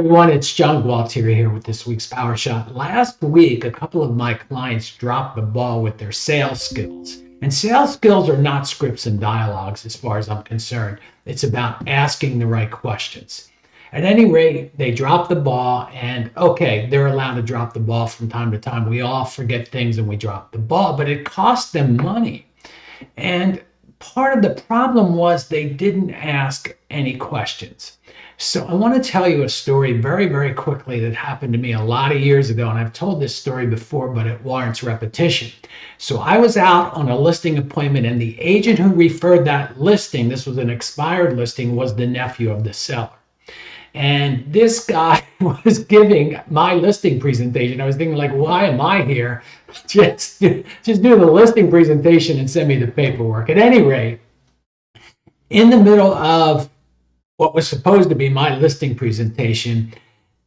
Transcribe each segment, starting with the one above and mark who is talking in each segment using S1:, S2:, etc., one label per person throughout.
S1: everyone, it's John Gualtieri here with this week's Power Shot. Last week, a couple of my clients dropped the ball with their sales skills. And sales skills are not scripts and dialogues as far as I'm concerned. It's about asking the right questions. At any rate, they dropped the ball, and okay, they're allowed to drop the ball from time to time. We all forget things and we drop the ball, but it cost them money. And part of the problem was they didn't ask any questions. So I want to tell you a story very, very quickly that happened to me a lot of years ago. And I've told this story before, but it warrants repetition. So I was out on a listing appointment, and the agent who referred that listing, this was an expired listing, was the nephew of the seller. And this guy was giving my listing presentation. I was thinking, like, why am I here? Just do the listing presentation and send me the paperwork. At any rate, in the middle of what was supposed to be my listing presentation,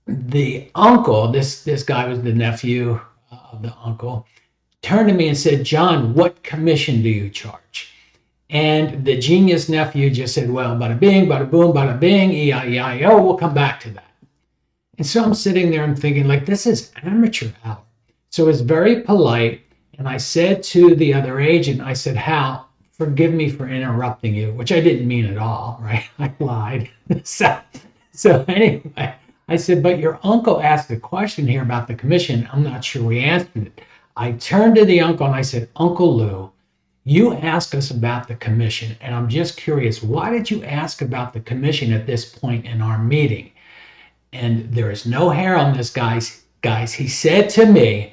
S1: the uncle, this guy was the nephew of the uncle, turned to me and said, "John, what commission do you charge?" And the genius nephew just said, "Well, bada bing, bada boom, bada bing, E-I-E-I-O, we'll come back to that." And so I'm sitting there and thinking, like, this is amateur hour. So it's very polite. And I said to the other agent, I said, "Hal, forgive me for interrupting you," which I didn't mean at all, right? I lied. So anyway, I said, "But your uncle asked a question here about the commission. I'm not sure we answered it." I turned to the uncle and I said, "Uncle Lou, you asked us about the commission, and I'm just curious, why did you ask about the commission at this point in our meeting?" And there is no hair on this guys. He said to me,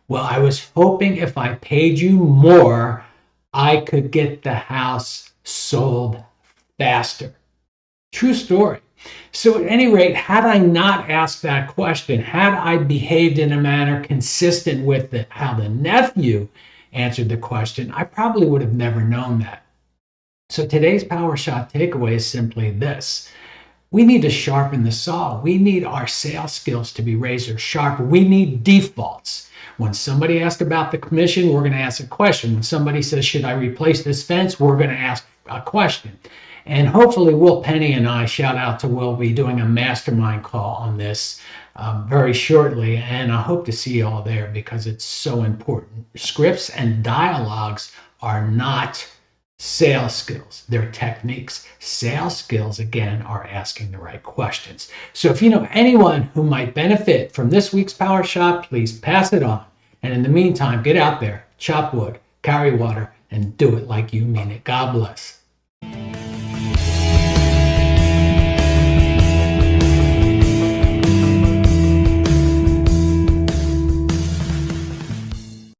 S1: "Well, I was hoping if I paid you more, I could get the house sold faster." True story. So at any rate, had I not asked that question, had I behaved in a manner consistent with how the nephew answered the question, I probably would have never known that. So today's Power Shot takeaway is simply this. We need to sharpen the saw. We need our sales skills to be razor sharp. We need defaults. When somebody asks about the commission, we're going to ask a question. When somebody says, "Should I replace this fence?" we're going to ask a question. And hopefully Will Penny and I, shout out to Will, be doing a mastermind call on this very shortly. And I hope to see you all there because it's so important. Scripts and dialogues are not sales skills. They're techniques. Sales skills, again, are asking the right questions. So if you know anyone who might benefit from this week's Power Shot, please pass it on. And in the meantime, get out there, chop wood, carry water, and do it like you mean it. God bless.